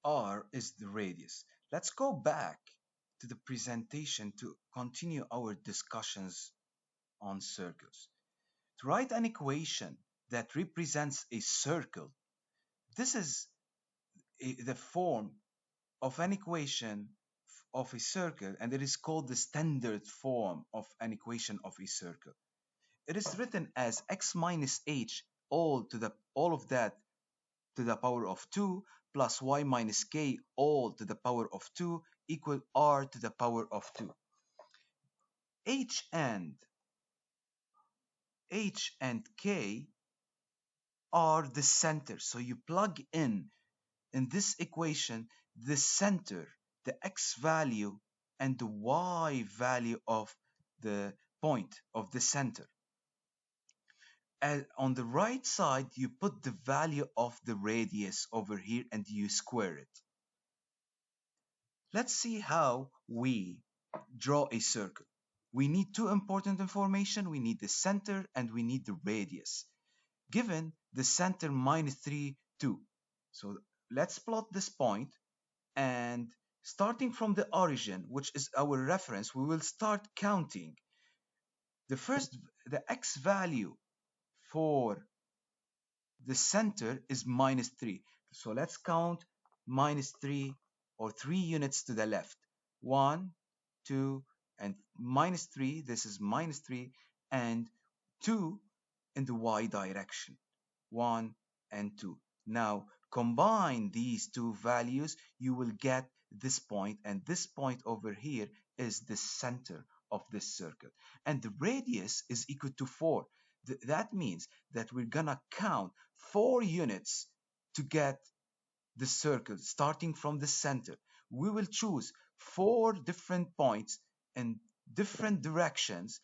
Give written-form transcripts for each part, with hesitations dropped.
R is the radius. Let's go back to the presentation to continue our discussions on circles. To write an equation that represents a circle, this is the form of an equation of a circle, and it is called the standard form of an equation of a circle. It is written as x minus h all of that to the power of 2 plus y minus k all to the power of 2 equal r to the power of 2. h and k are the center. So you plug in this equation the center, the x value and the y value of the point of the center. And on the right side, you put the value of the radius over here and you square it. Let's see how we draw a circle. We need two important information. We need the center and we need the radius. Given the center minus 3, 2. So let's plot this point, and starting from the origin, which is our reference, we will start counting. The x value for the center is minus 3. So let's count minus 3 or 3 units to the left. 1, 2, and minus 3. This is minus 3 and 2 in the y direction. 1 and 2. Now combine these two values, you will get this point, and this point over here is the center of this circle. And the radius is equal to 4. That means that we're gonna count 4 units to get the circle starting from the center. We will choose 4 different points in different directions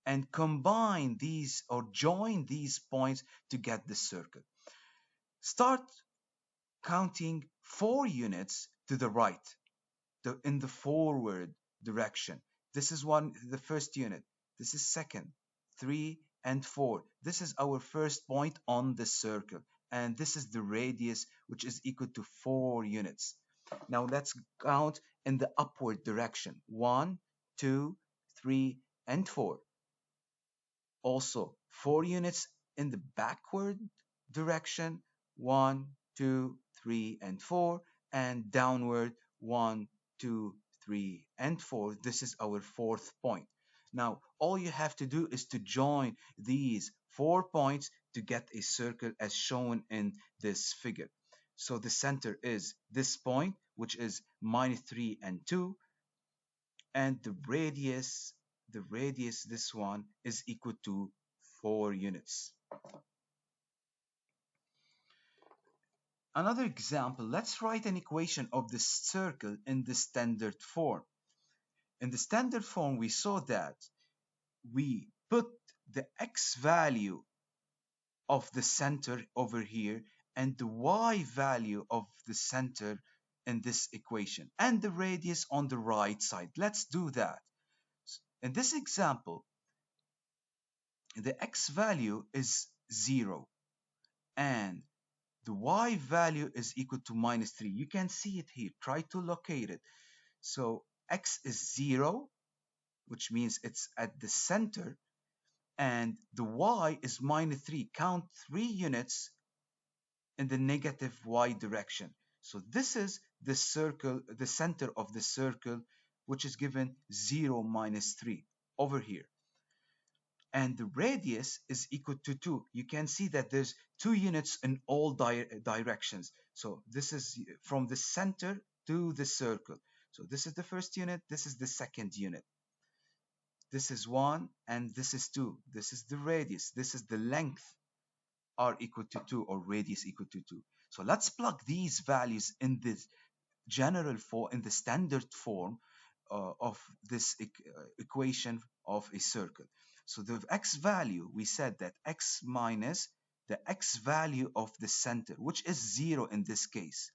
and combine these or join these points to get the circle. Start counting 4 units to the right, in the forward direction. This is the first unit. This is second, 3 and 4. This is our first point on the circle, and this is the radius, which is equal to 4 units. Now let's count in the upward direction. 1, 2, 3, and 4. Also 4 units in the backward direction. 1, 2, 3, and 4, and downward 1, 2, 3, and 4. This is our fourth point. Now all you have to do is to join these 4 points to get a circle as shown in this figure. So the center is this point, which is minus 3 and 2, and the radius, this one, is equal to 4 units. Another example, let's write an equation of the circle in the standard form. In the standard form, we saw that we put the x value of the center over here and the y value of the center in this equation and the radius on the right side. Let's do that. In this example, the x value is 0 and the y value is equal to minus 3. You can see it here. Try to locate it. So x is 0, which means it's at the center, and the y is minus 3. Count 3 units in the negative y direction. So this is the circle, the center of the circle, which is given 0 minus 3 over here. And the radius is equal to 2. You can see that there's 2 units in all directions. So this is from the center to the circle. So this is the first unit, this is the second unit. This is 1 and this is 2. This is the radius, this is the length, r equal to 2 or radius equal to 2. So let's plug these values in this general form, in the standard form of this equation of a circle. So the x value, we said that x minus the x value of the center, which is 0 in this case,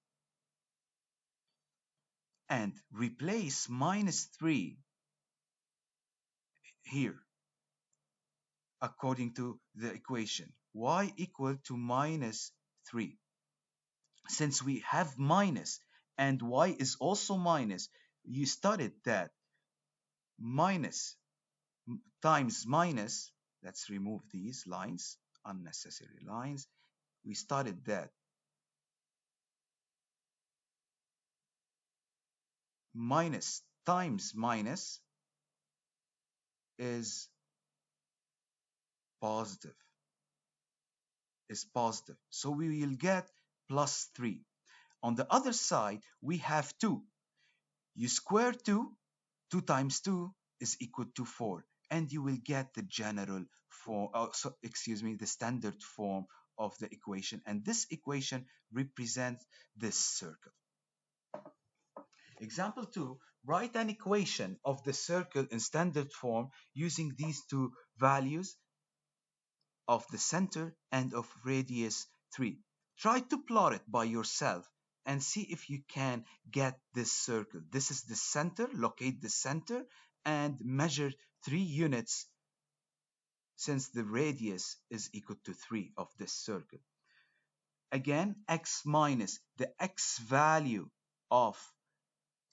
and replace minus 3 here according to the equation, y equal to minus 3. Since we have minus and y is also minus. You studied that minus times minus, let's remove these lines, unnecessary lines. We studied that minus times minus is positive, So we will get plus 3. On the other side, we have 2. You square 2, 2 times 2 is equal to 4. And you will get the general form, the standard form of the equation. And this equation represents this circle. Example 2, write an equation of the circle in standard form using these two values of the center and of radius 3. Try to plot it by yourself and see if you can get this circle. This is the center, locate the center and measure 3 units since the radius is equal to 3 of this circle. Again, x minus the x value of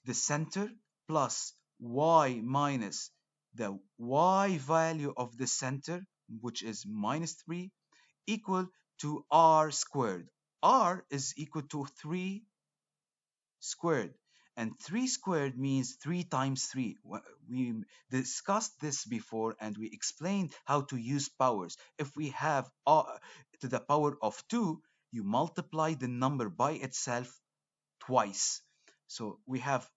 the center plus y minus the y value of the center, which is minus 3, equal to r squared. R is equal to 3 squared. And 3 squared means 3 times 3. We discussed this before and we explained how to use powers. If we have r to the power of 2, you multiply the number by itself twice. So we have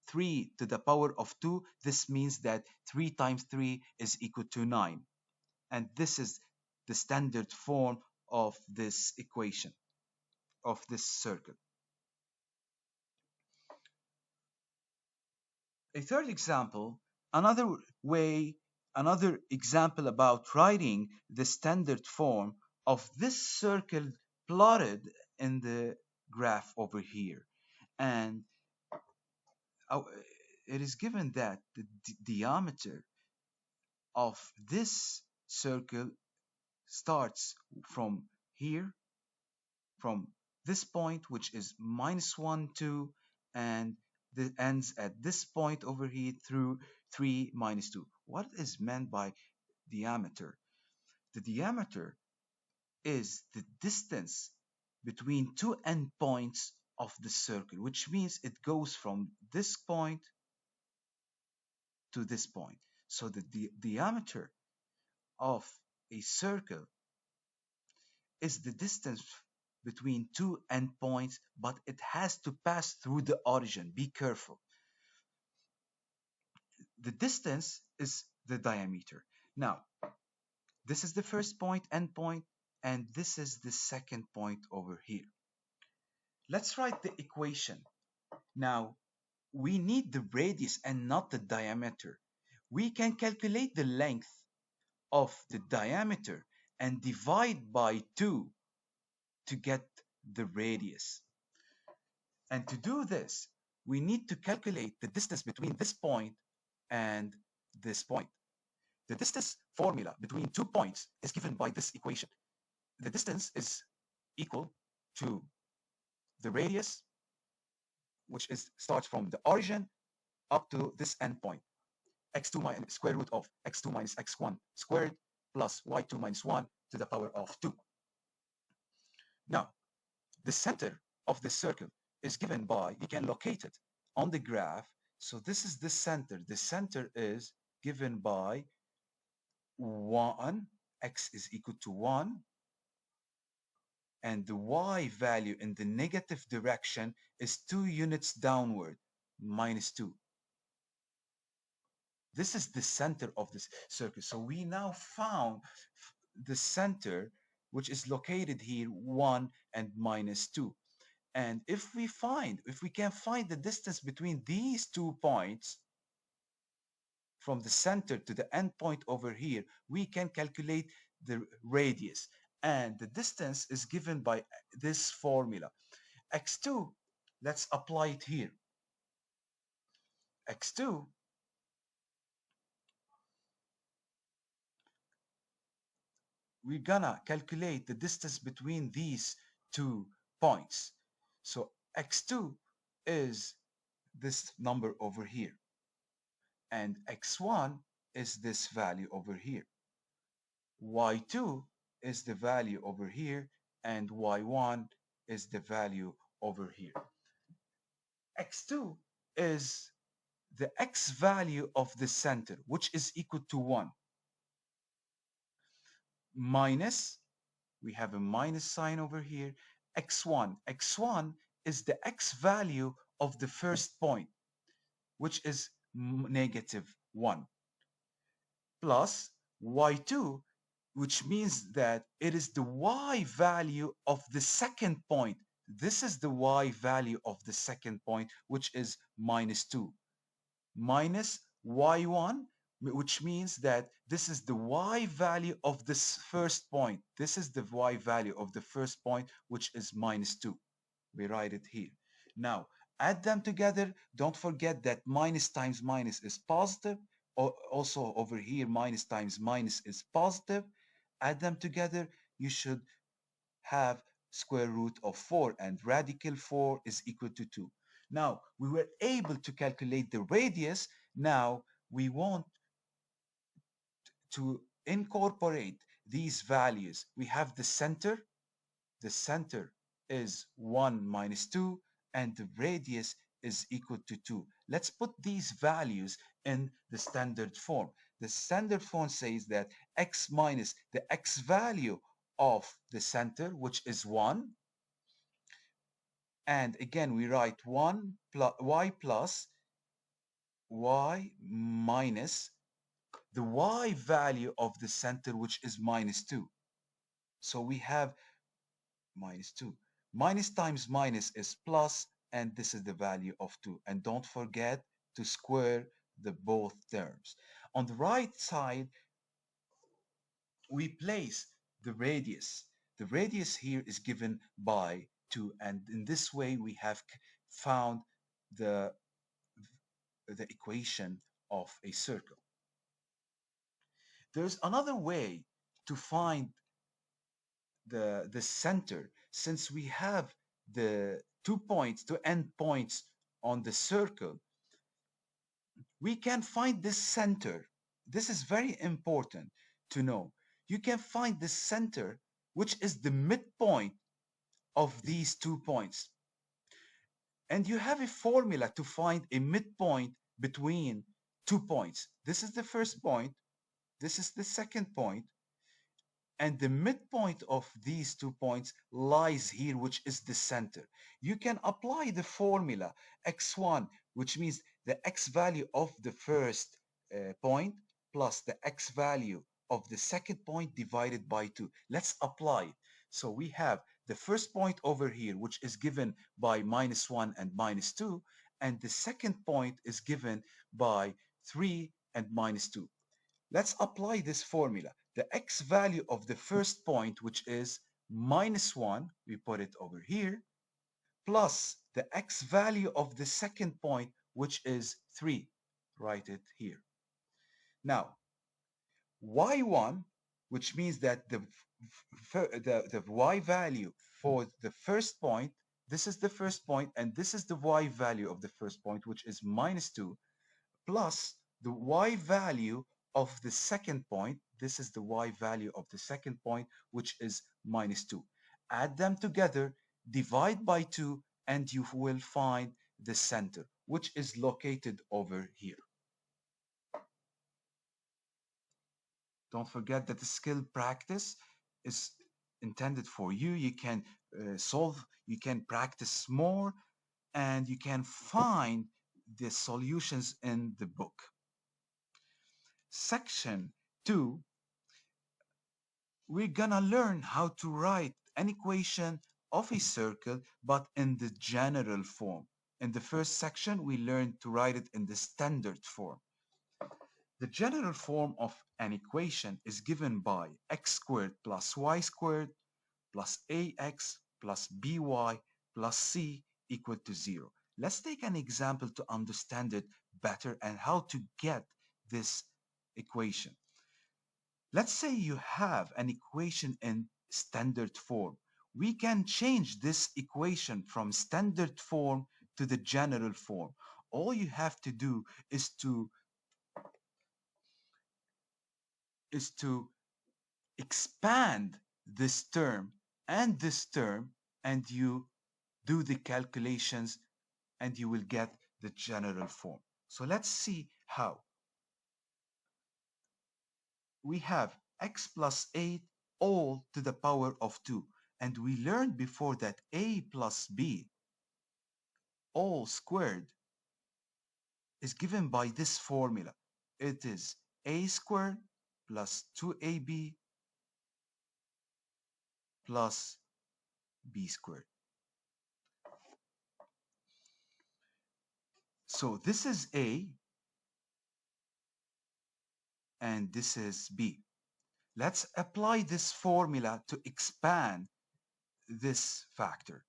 3 to the power of 2. This means that 3 times 3 is equal to 9. And this is the standard form of this equation, of this circle. A third example, another example about writing the standard form of this circle plotted in the graph over here. And it is given that the diameter of this circle starts from here, from this point, which is minus 1, 2, and it ends at this point over here through 3 minus 2. What is meant by diameter? The diameter is the distance between two endpoints of the circle, which means it goes from this point to this point. So the diameter of a circle is the distance between two endpoints, but it has to pass through the origin. Be careful. The distance is the diameter. Now, this is the first point, endpoint, and this is the second point over here. Let's write the equation. Now, we need the radius and not the diameter. We can calculate the length of the diameter and divide by 2 to get the radius. And to do this, we need to calculate the distance between this point and this point. The distance formula between 2 points is given by this equation. The distance is equal to the radius, which starts from the origin up to this endpoint. X2 minus square root of x2 minus x1 squared plus y2 minus 1 to the power of 2. Now, the center of the circle is given by, we can locate it on the graph. So this is the center. The center is given by 1, x is equal to 1, and the y value in the negative direction is 2 units downward, minus 2. This is the center of this circle. So we now found the center, which is located here, 1 and minus 2. And if we can find the distance between these 2 points from the center to the end point over here, we can calculate the radius. And the distance is given by this formula. x2, let's apply it here. x2 we're gonna calculate the distance between these 2 points. So x2 is this number over here, and x1 is this value over here. Y2 is the value over here, and y1 is the value over here. X2 is the x value of the center, which is equal to 1, minus, we have a minus sign over here, x1. x1 is the x value of the first point, which is negative 1, plus y2, which means that it is the y value of the second point. This is the y value of the second point, which is minus 2, minus y1, which means that this is the y value of this first point. This is the y value of the first point, which is minus 2. We write it here. Now, add them together. Don't forget that minus times minus is positive. Also over here, minus times minus is positive. Add them together. You should have square root of 4, and radical 4 is equal to 2. Now, we were able to calculate the radius. Now, we want to incorporate these values. We have the center. The center is 1 minus 2, and the radius is equal to 2. Let's put these values in the standard form. The standard form says that x minus the x value of the center, which is 1, and again we write 1 plus y plus y minus the y value of the center, which is minus 2. So we have minus 2. Minus times minus is plus, and this is the value of 2. And don't forget to square the both terms. On the right side, we place the radius. The radius here is given by 2, and in this way we have found the equation of a circle. There's another way to find the center. Since we have the 2 points, 2 endpoints on the circle, we can find this center. This is very important to know. You can find the center, which is the midpoint of these 2 points. And you have a formula to find a midpoint between 2 points. This is the first point. This is the second point. And the midpoint of these 2 points lies here, which is the center. You can apply the formula x1, which means the x value of the first point plus the x value of the second point divided by 2. Let's apply it. So we have the first point over here, which is given by minus 1 and minus 2, and the second point is given by 3 and minus 2. Let's apply this formula. The x value of the first point, which is minus 1, we put it over here, plus the x value of the second point, which is 3. Write it here. Now, y1, which means that the y value for the first point, this is the first point, and this is the y value of the first point, which is minus 2, plus the y value of the second point. This is the y value of the second point, which is minus 2. Add them together, divide by 2, and you will find the center, which is located over here. Don't forget that the skill practice is intended for you. You can solve, you can practice more, and you can find the solutions in the book. Section 2, we're gonna learn how to write an equation of a circle, but in the general form. In the first section, we learned to write it in the standard form. The general form of an equation is given by x squared plus y squared plus ax plus by plus c equal to 0. Let's take an example to understand it better and how to get this equation. Let's say you have an equation in standard form. We can change this equation from standard form to the general form. All you have to do is to expand this term and this term, and you do the calculations, and you will get the general form. So let's see how. We have x plus 8 all to the power of 2. And we learned before that a plus b all squared is given by this formula. It is a squared plus 2ab plus b squared. So this is a and this is b. Let's apply this formula to expand this factor.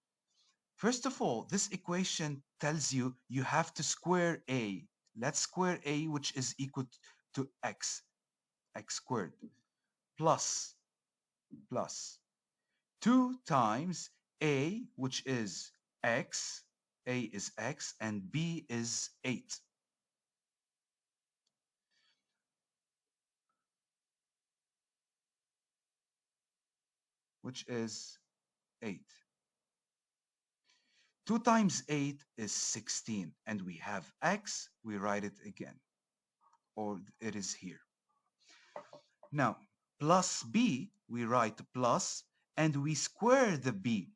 First of all, this equation tells you you have to square a. Let's square a, which is equal to x squared, plus 2 times a, which is x, a is x, and b is 8. Which is 8. 2 times 8 is 16, and we have x, we write it again, or it is here. Now, plus b, we write plus, and we square the b,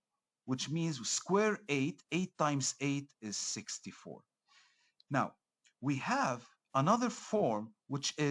which means we square 8. 8 times 8 is 64. Now, we have another form, which is